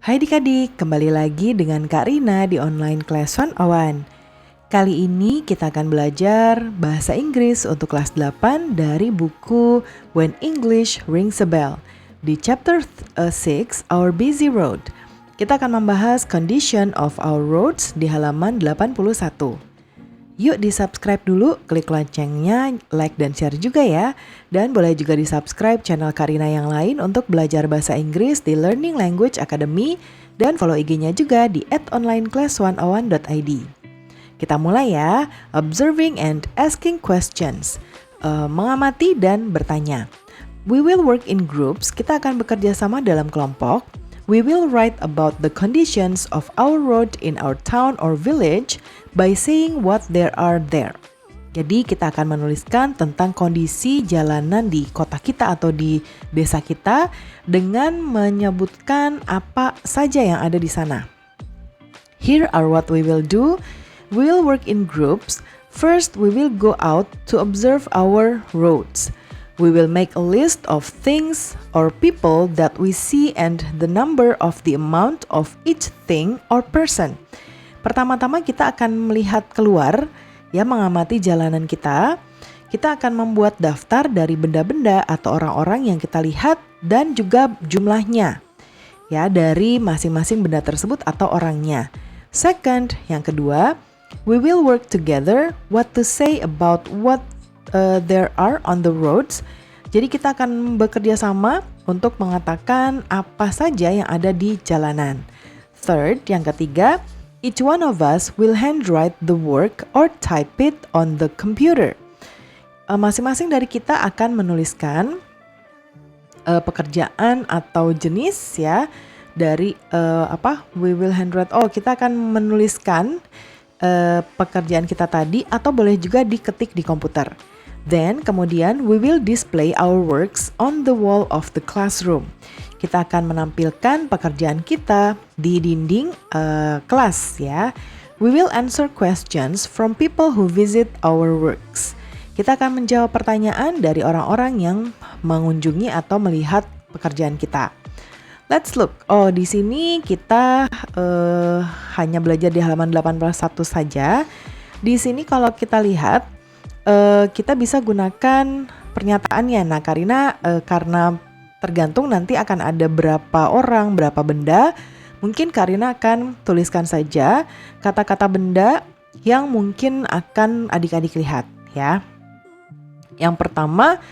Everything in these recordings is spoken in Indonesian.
Hai adik-adik, kembali lagi dengan Kak Rina di online class 101. Kali ini kita akan belajar bahasa Inggris untuk kelas 8 dari buku When English Rings a Bell. Di chapter 6, Our Busy Road, kita akan membahas condition of our roads di halaman 81. Yuk di-subscribe dulu, klik loncengnya, like dan share juga ya. Dan boleh juga di-subscribe channel Karina yang lain untuk belajar bahasa Inggris di Learning Language Academy. Dan follow IG-nya juga di @onlineclass101.id. Kita mulai ya, observing and asking questions. Mengamati dan bertanya. We will work in groups, kita akan bekerja sama dalam kelompok. We will write about the conditions of our road in our town or village by saying what there are there. Jadi kita akan menuliskan tentang kondisi jalanan di kota kita atau di desa kita dengan menyebutkan apa saja yang ada di sana. Here are what we will do. We will work in groups. First, we will go out to observe our roads. We will make a list of things or people that we see and the number of the amount of each thing or person. Pertama-tama kita akan melihat keluar, ya, mengamati jalanan kita. Kita akan membuat daftar dari benda-benda atau orang-orang yang kita lihat dan juga jumlahnya, ya, dari masing-masing benda tersebut atau orangnya. Second, yang kedua, we will work together what to say about what there are on the roads. Jadi kita akan bekerja sama untuk mengatakan apa saja yang ada di jalanan. Third, yang ketiga, each one of us will handwrite the work or type it on the computer. Masing-masing dari kita akan menuliskan pekerjaan atau jenis, ya, dari we will handwrite. Kita akan menuliskan pekerjaan kita tadi atau boleh juga diketik di komputer. Then, kemudian we will display our works on the wall of the classroom. Kita akan menampilkan pekerjaan kita di dinding kelas, ya. We will answer questions from people who visit our works. Kita akan menjawab pertanyaan dari orang-orang yang mengunjungi atau melihat pekerjaan kita. Let's look. Di sini kita hanya belajar di halaman 81 saja. Di sini kalau kita lihat, kita bisa gunakan pernyataannya. Nah, karena tergantung nanti akan ada berapa orang, berapa benda, mungkin Karina akan tuliskan saja kata-kata benda yang mungkin akan adik-adik lihat, ya. Yang pertama,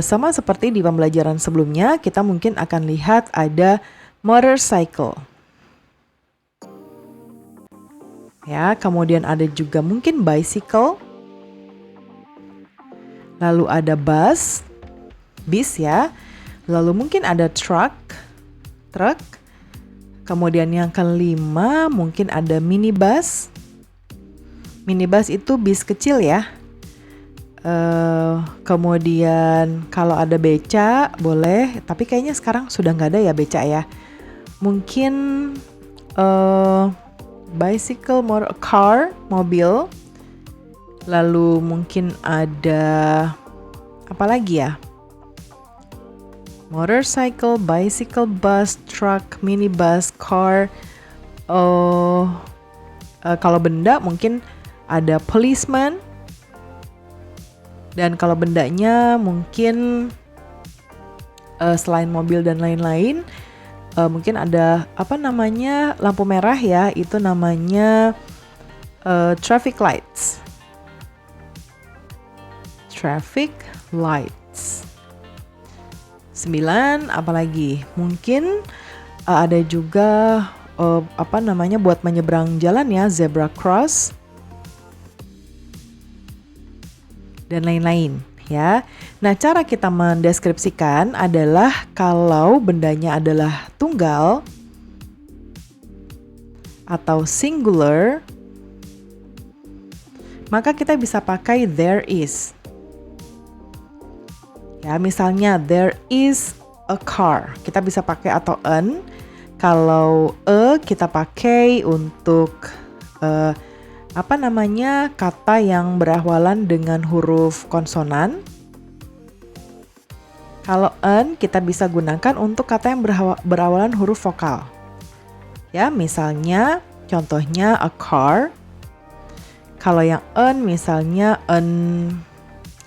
sama seperti di pembelajaran sebelumnya, kita mungkin akan lihat ada motorcycle. Ya, kemudian ada juga mungkin bicycle. Lalu ada bis, ya. Lalu mungkin ada truck. Kemudian yang kelima mungkin ada minibus. Minibus itu bis kecil, ya. Kemudian kalau ada beca boleh, tapi kayaknya sekarang sudah nggak ada ya beca, ya. Mungkin bicycle, car, mobil. Lalu mungkin ada apa lagi ya? Motorcycle, bicycle, bus, truck, minibus, car. Kalau benda mungkin ada policeman. Dan kalau bendanya mungkin selain mobil dan lain-lain, mungkin ada lampu merah, ya. Itu namanya traffic lights. Traffic lights. 9, apalagi? Mungkin ada juga buat menyeberang jalan, ya, zebra cross. Dan lain-lain, ya. Nah, cara kita mendeskripsikan adalah kalau bendanya adalah tunggal atau singular, maka kita bisa pakai there is. Ya, misalnya there is a car. Kita bisa pakai atau an. Kalau kita pakai untuk kata yang berawalan dengan huruf konsonan. Kalau an kita bisa gunakan untuk kata yang berawalan huruf vokal. Ya, misalnya contohnya a car. Kalau yang an misalnya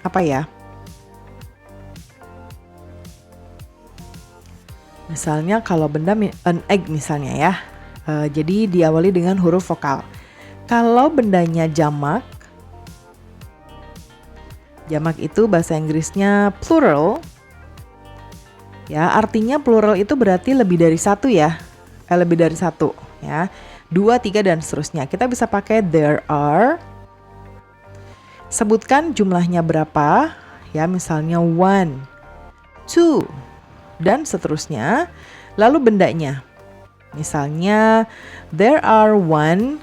apa ya? Misalnya kalau benda an egg misalnya ya. Jadi diawali dengan huruf vokal. Kalau bendanya jamak itu bahasa Inggrisnya plural. Ya, artinya plural itu berarti lebih dari satu ya. Lebih dari satu ya. 2, 3 dan seterusnya. Kita bisa pakai there are. Sebutkan jumlahnya berapa. Ya, misalnya 1, 2 dan seterusnya. Lalu bendanya. Misalnya there are 2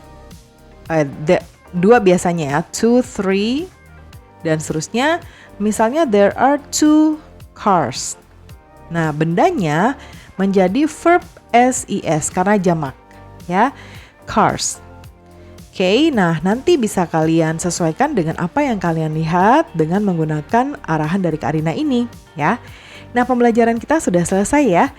biasanya ya, 2, 3 dan seterusnya. Misalnya there are 2 cars. Nah, bendanya menjadi verb SES karena jamak ya. Cars. Oke, nah nanti bisa kalian sesuaikan dengan apa yang kalian lihat dengan menggunakan arahan dari Kak Rina ini ya. Nah, pembelajaran kita sudah selesai ya.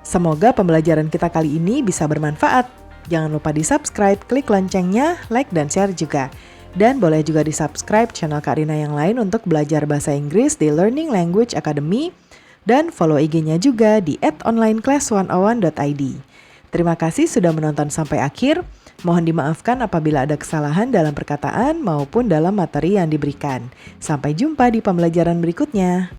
Semoga pembelajaran kita kali ini bisa bermanfaat. Jangan lupa di-subscribe, klik loncengnya, like dan share juga. Dan boleh juga di-subscribe channel Kak Rina yang lain untuk belajar bahasa Inggris di Learning Language Academy. Dan follow IG-nya juga di @onlineclass101.id. Terima kasih sudah menonton sampai akhir. Mohon dimaafkan apabila ada kesalahan dalam perkataan maupun dalam materi yang diberikan. Sampai jumpa di pembelajaran berikutnya.